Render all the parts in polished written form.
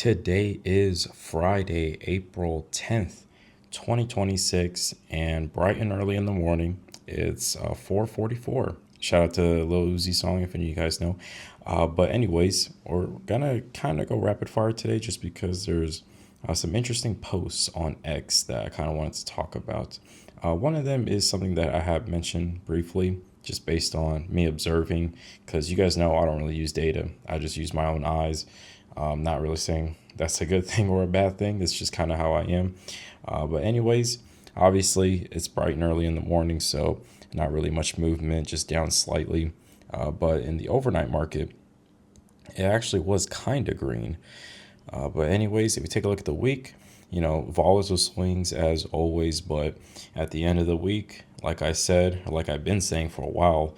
Today is Friday, April 10th, 2026, and bright and early in the morning. It's 4:44. Shout out to Lil Uzi song if any of you guys know. But anyways, we're gonna kind of go rapid fire today just because there's some interesting posts on X that I kind of wanted to talk about. One of them is something that I have mentioned briefly, just based on me observing, because you guys know I don't really use data. I just use my own eyes. Not really saying that's a good thing or a bad thing. It's just kind of how I am. But anyways, obviously it's bright and early in the morning, so not really much movement, just down slightly. But in the overnight market, it actually was kind of green. But anyways, if you take a look at the week, volatile swings as always. But at the end of the week, like I said, or like I've been saying for a while,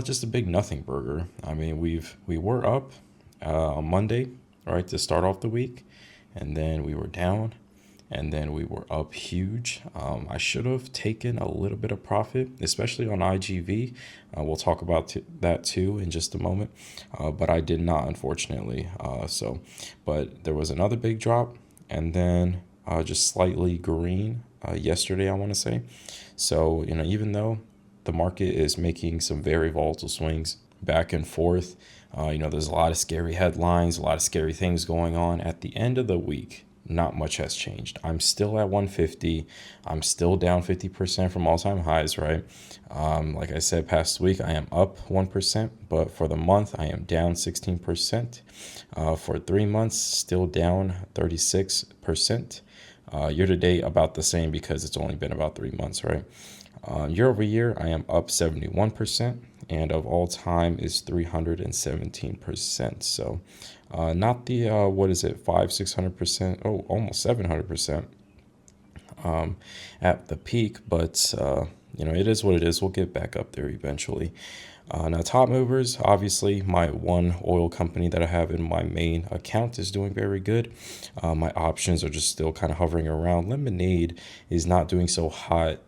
just a big nothing burger. I mean, we were up on Monday, right, to start off the week, and then we were down, and then we were up huge. I should have taken a little bit of profit, especially on IGV. We'll talk about that too in just a moment, but I did not, unfortunately. But there was another big drop, and then just slightly green yesterday, I want to say. So, even though the market is making some very volatile swings back and forth, there's a lot of scary headlines, a lot of scary things going on. At the end of the week, not much has changed. I'm still at 150. I'm still down 50% from all-time highs, right? Like I said, past week, I am up 1%, but for the month, I am down 16%. For 3 months, still down 36%. Year to date, about the same because it's only been about 3 months, right? Year over year, I am up 71%, and of all time is 317%. So, not the what is it, 600%? Oh, almost 700% at the peak, but it is what it is. We'll get back up there eventually. Now, top movers, obviously, my one oil company that I have in my main account is doing very good. My options are just still kind of hovering around. Lemonade is not doing so hot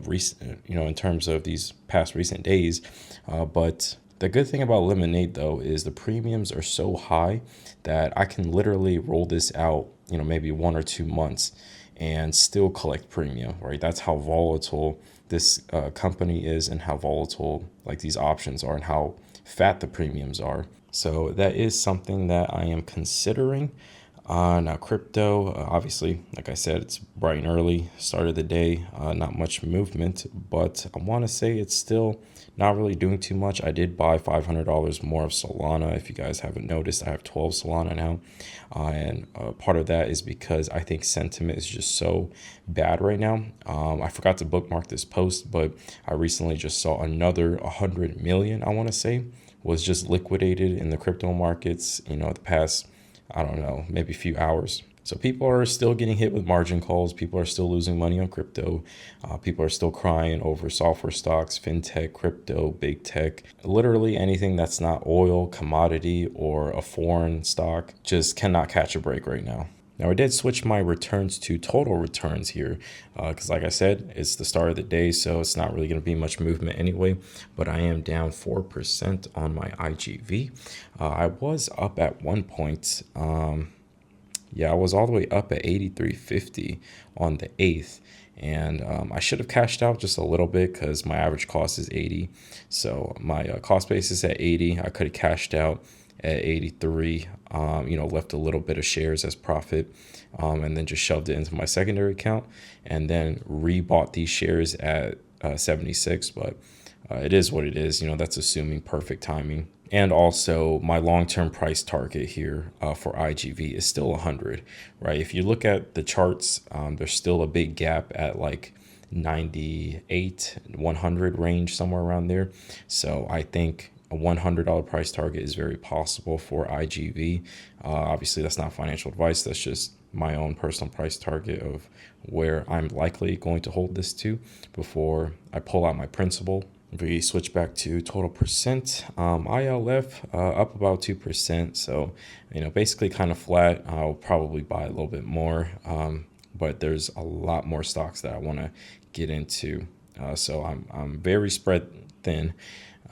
recent, in terms of these past recent days. But the good thing about Lemonade, though, is the premiums are so high that I can literally roll this out, maybe 1 or 2 months and still collect premium, right? That's how volatile this company is, and how volatile like these options are, and how fat the premiums are. So that is something that I am considering. Now, crypto, obviously, like I said, it's bright and early, start of the day, not much movement, but I want to say it's still not really doing too much. I did buy $500 more of Solana. If you guys haven't noticed, I have 12 Solana now. And part of that is because I think sentiment is just so bad right now. I forgot to bookmark this post, but I recently just saw another 100 million, I want to say, was just liquidated in the crypto markets, the past, I don't know, maybe a few hours. So people are still getting hit with margin calls. People are still losing money on crypto. People are still crying over software stocks, fintech, crypto, big tech. Literally anything that's not oil, commodity, or a foreign stock just cannot catch a break right now. Now, I did switch my returns to total returns here because, like I said, it's the start of the day, so it's not really going to be much movement anyway. But I am down 4% on my IGV. I was up at one point. I was all the way up at 83.50 on the 8th. And I should have cashed out just a little bit because my average cost is 80. So my cost base is at 80. I could have cashed out at 83, left a little bit of shares as profit, and then just shoved it into my secondary account, and then rebought these shares at 76. But it is what it is. That's assuming perfect timing. And also my long-term price target here for IGV is still 100, right? If you look at the charts, there's still a big gap at like 98, 100 range, somewhere around there. So I think a $100 price target is very possible for IGV. Obviously, that's not financial advice. That's just my own personal price target of where I'm likely going to hold this to before I pull out my principal. If we switch back to total percent, ILF up about 2%. So, basically kind of flat. I'll probably buy a little bit more, but there's a lot more stocks that I want to get into. So I'm very spread thin.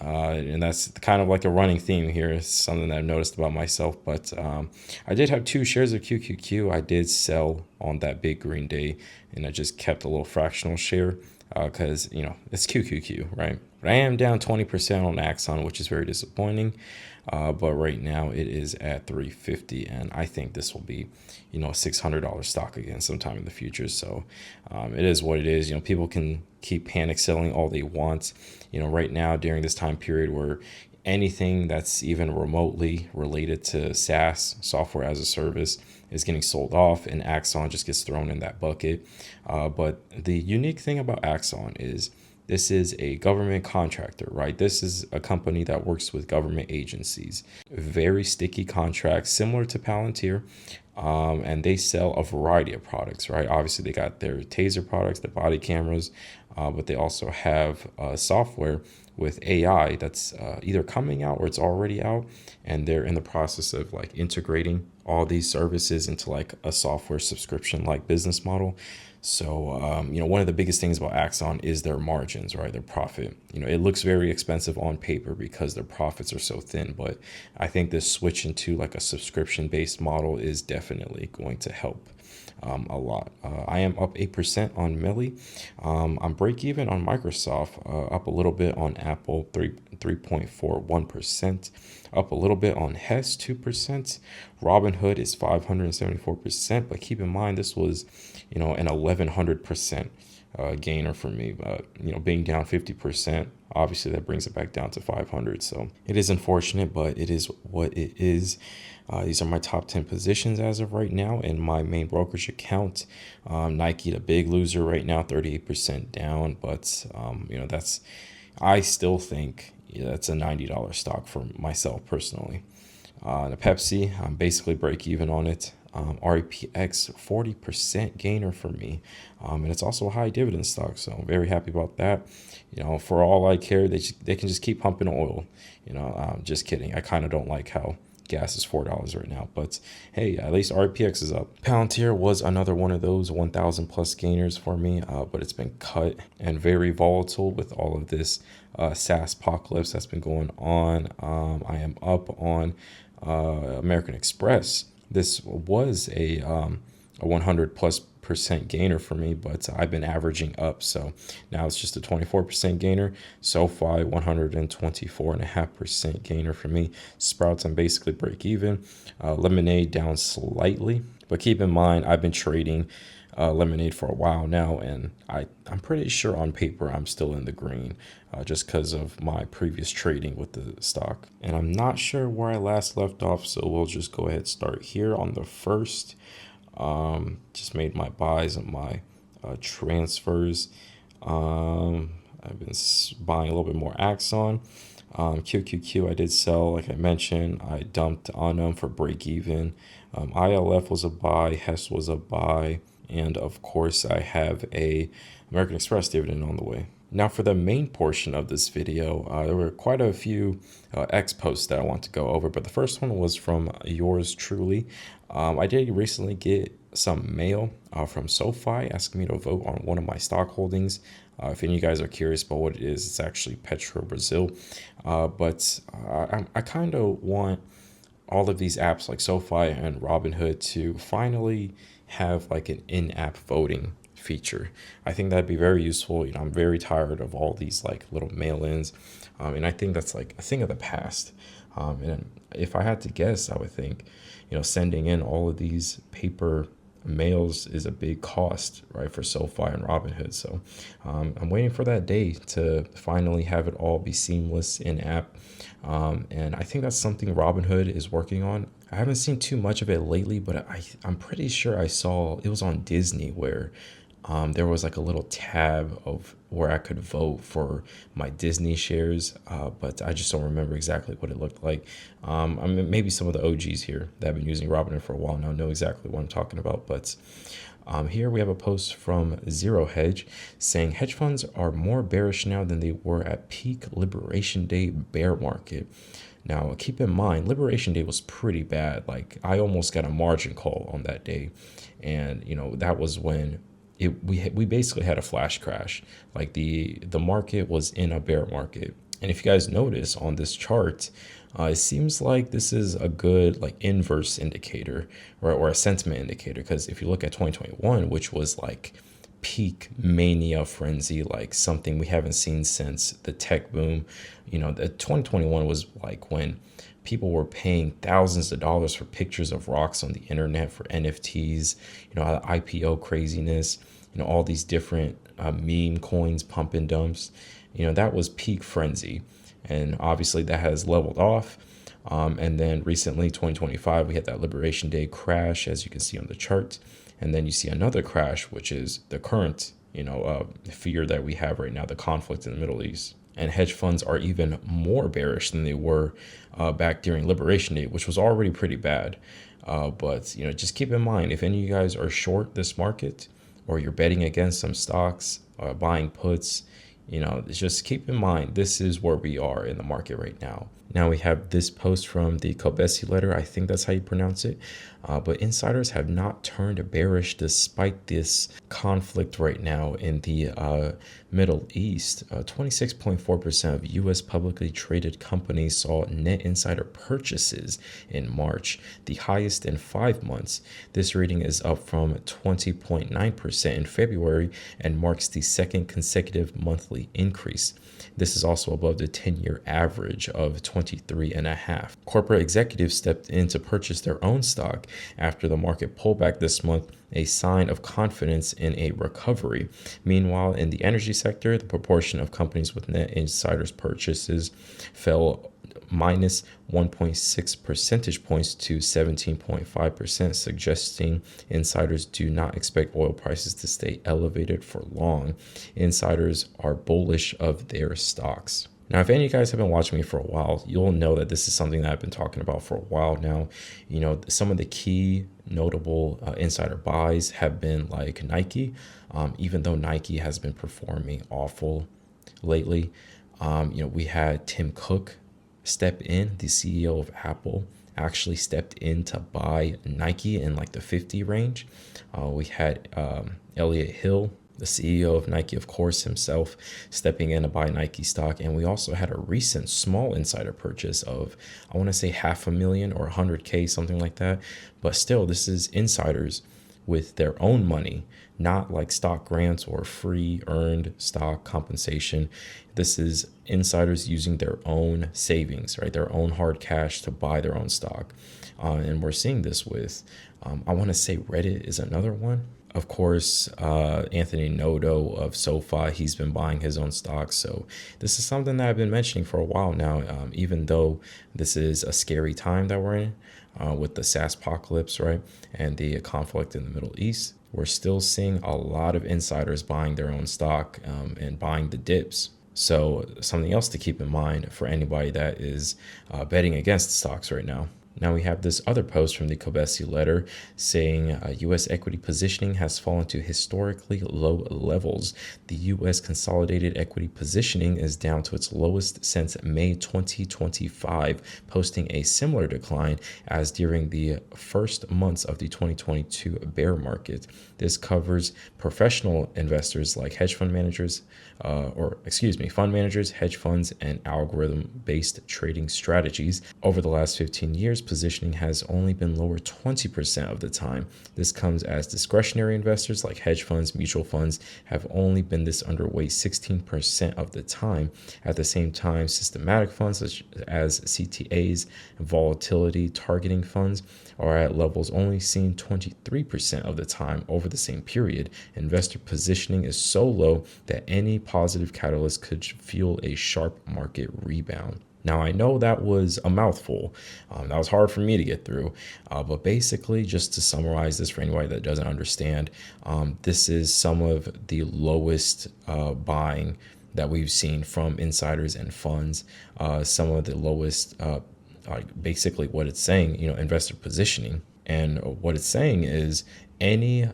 And that's kind of like a running theme here. It's something that I've noticed about myself. But I did have 2 shares of QQQ. I did sell on that big green day, and I just kept a little fractional share because, it's QQQ, right? But I am down 20% on Axon, which is very disappointing. But right now it is at 350, and I think this will be, a $600 stock again sometime in the future. So it is what it is. People can keep panic selling all they want. Right now during this time period where anything that's even remotely related to SaaS, software as a service, is getting sold off, and Axon just gets thrown in that bucket. But the unique thing about Axon is this is a government contractor, right? This is a company that works with government agencies. Very sticky contracts, similar to Palantir. And they sell a variety of products, right? Obviously, they got their taser products, their body cameras, but they also have software with AI that's either coming out or it's already out, and they're in the process of like integrating all these services into like a software subscription like business model. So, one of the biggest things about Axon is their margins, right? Their profit. It looks very expensive on paper because their profits are so thin, but I think this switch into like a subscription-based model is definitely going to help a lot. I am up 8% on Millie. I'm break even on Microsoft, up a little bit on Apple, 3.41%, up a little bit on Hess, 2%. Robinhood is 574%, but keep in mind this was, an 1100% gainer for me. Being down 50%, obviously that brings it back down to 500. So it is unfortunate, but it is what it is. These are my top 10 positions as of right now in my main brokerage account. Nike, the big loser right now, 38% down. But, I still think that's a $90 stock for myself personally. The Pepsi, I'm basically break even on it. REPX, 40% gainer for me. And it's also a high dividend stock. So I'm very happy about that. For all I care, they can just keep pumping oil. Just kidding. I kind of don't like how gas is $4 right now, but hey, at least RPX is up. Palantir was another one of those 1,000 plus gainers for me, but it's been cut and very volatile with all of this SaaS apocalypse that's been going on. I am up on American Express. This was a 100 plus percent gainer for me, but I've been averaging up, so now it's just a 24% gainer. SoFi, 124.5% gainer for me. Sprouts, I'm basically break even. Lemonade down slightly, but keep in mind I've been trading Lemonade for a while now, and I'm pretty sure on paper I'm still in the green, just because of my previous trading with the stock. And I'm not sure where I last left off, so we'll just go ahead and start here on the first. Just made my buys and my transfers. I've been buying a little bit more Axon. QQQ I did sell, like I mentioned. I dumped on them for break even. ILF was a buy. Hess was a buy. And of course I have a American Express dividend on the way. Now for the main portion of this video, there were quite a few X posts that I want to go over, but the first one was from yours truly. I did recently get some mail from SoFi asking me to vote on one of my stock holdings. If any of you guys are curious about what it is, it's actually Petro Brazil. But I kind of want all of these apps like SoFi and Robinhood to finally have like an in-app voting feature. I think that'd be very useful. I'm very tired of all these like little mail-ins, and I think that's like a thing of the past. And if I had to guess, I would think, sending in all of these paper mails is a big cost, right, for SoFi and Robinhood. So I'm waiting for that day to finally have it all be seamless in app. And I think that's something Robinhood is working on. I haven't seen too much of it lately, but I'm pretty sure I saw it was on Disney where there was like a little tab of where I could vote for my Disney shares, but I just don't remember exactly what it looked like. I mean, maybe some of the OGs here that have been using Robinhood for a while now know exactly what I'm talking about. But here we have a post from Zero Hedge saying hedge funds are more bearish now than they were at peak Liberation Day bear market. Now, keep in mind, Liberation Day was pretty bad. Like, I almost got a margin call on that day. And, that was when we basically had a flash crash. Like, the market was in a bear market. And if you guys notice on this chart, it seems like this is a good like inverse indicator, or a sentiment indicator. Because if you look at 2021, which was like peak mania frenzy, like something we haven't seen since the tech boom, the 2021 was like when people were paying thousands of dollars for pictures of rocks on the internet for NFTs, IPO craziness, all these different meme coins, pump and dumps. That was peak frenzy. And obviously that has leveled off. And then recently, 2025, we had that Liberation Day crash, as you can see on the chart. And then you see another crash, which is the current, fear that we have right now, the conflict in the Middle East. And hedge funds are even more bearish than they were back during Liberation Day, which was already pretty bad. But just keep in mind, if any of you guys are short this market, or you're betting against some stocks, buying puts, just keep in mind, this is where we are in the market right now. Now we have this post from the Kobesi letter. I think that's how you pronounce it. But insiders have not turned bearish despite this conflict right now in the Middle East. 26.4% of U.S. publicly traded companies saw net insider purchases in March, the highest in 5 months. This reading is up from 20.9% in February and marks the second consecutive monthly increase. This is also above the 10-year average of 23.5. Corporate executives stepped in to purchase their own stock after the market pullback this month, a sign of confidence in a recovery. Meanwhile, in the energy sector, the proportion of companies with net insiders purchases fell minus 1.6 percentage points to 17.5%, suggesting insiders do not expect oil prices to stay elevated for long. Insiders are bullish of their stocks. Now, if any of you guys have been watching me for a while, you'll know that this is something that I've been talking about for a while now. Some of the key notable insider buys have been like Nike, even though Nike has been performing awful lately. We had Tim Cook step in, the CEO of Apple, actually stepped in to buy Nike in like the 50 range. We had Elliot Hill, the CEO of Nike, of course, himself stepping in to buy Nike stock. And we also had a recent small insider purchase of, I want to say 500,000 or 100K, something like that. But still, this is insiders with their own money, not like stock grants or free earned stock compensation. This is insiders using their own savings, right? Their own hard cash to buy their own stock. And we're seeing this with, I want to say Reddit is another one. Of course, Anthony Noto of SoFi, he's been buying his own stocks. So this is something that I've been mentioning for a while now, even though this is a scary time that we're in with the SaaS apocalypse, right? And the conflict in the Middle East. We're still seeing a lot of insiders buying their own stock and buying the dips. So something else to keep in mind for anybody that is betting against stocks right now. Now we have this other post from the Kobesi letter saying U.S. equity positioning has fallen to historically low levels. The U.S. consolidated equity positioning is down to its lowest since May 2025, posting a similar decline as during the first months of the 2022 bear market. This covers professional investors like fund managers, hedge funds, and algorithm-based trading strategies. Over the last 15 years, positioning has only been lower 20% of the time. This comes as discretionary investors like hedge funds, mutual funds have only been this underweight 16% of the time. At the same time, systematic funds such as CTAs and volatility targeting funds are at levels only seen 23% of the time over the same period. Investor positioning is so low that any positive catalyst could fuel a sharp market rebound. Now, I know that was a mouthful. That was hard for me to get through. But basically, just to summarize this for anybody that doesn't understand, this is some of the lowest buying that we've seen from insiders and funds. Some of the lowest, basically what it's saying, investor positioning. And what it's saying is any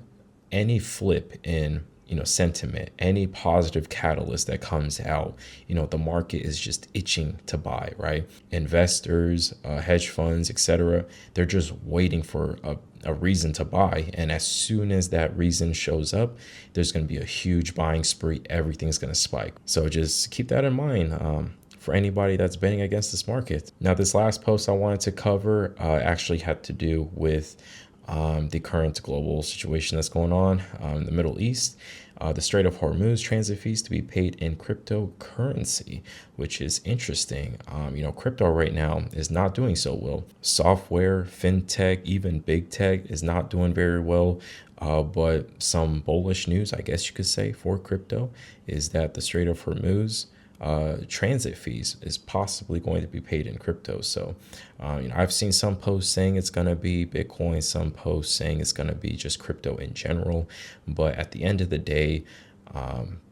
flip in sentiment, any positive catalyst that comes out, the market is just itching to buy, right? Investors, hedge funds, etc., they're just waiting for a reason to buy. And as soon as that reason shows up, there's going to be a huge buying spree. Everything's going to spike. So just keep that in mind for anybody that's betting against this market. Now, this last post I wanted to cover actually had to do with the current global situation that's going on in the Middle East. The Strait of Hormuz transit fees to be paid in cryptocurrency, which is interesting. Crypto right now is not doing so well. Software, fintech, even big tech is not doing very well. But some bullish news, I guess you could say, for crypto is that the Strait of Hormuz transit fees is possibly going to be paid in crypto. So, I've seen some posts saying it's going to be Bitcoin, some posts saying it's going to be just crypto in general. But at the end of the day,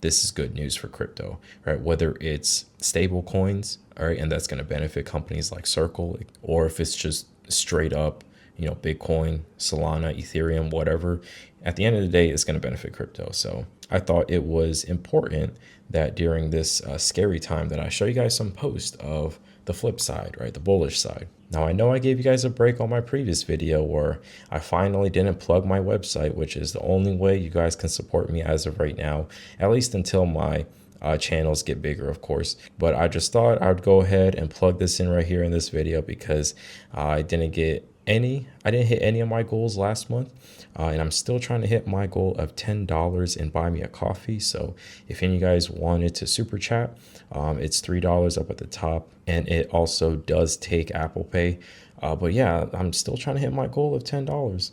this is good news for crypto, right? Whether it's stable coins, all right, and that's going to benefit companies like Circle, or if it's just straight up, Bitcoin, Solana, Ethereum, whatever, at the end of the day, it's going to benefit crypto. So I thought it was important that during this scary time that I show you guys some posts of the flip side, right? The bullish side. Now, I know I gave you guys a break on my previous video where I finally didn't plug my website, which is the only way you guys can support me as of right now, at least until my channels get bigger, of course. But I just thought I'd go ahead and plug this in right here in this video because I didn't hit any of my goals last month. And I'm still trying to hit my goal of $10 and buy me a coffee. So if any of you guys wanted to super chat, it's $3 up at the top. And it also does take Apple Pay. But yeah, I'm still trying to hit my goal of $10.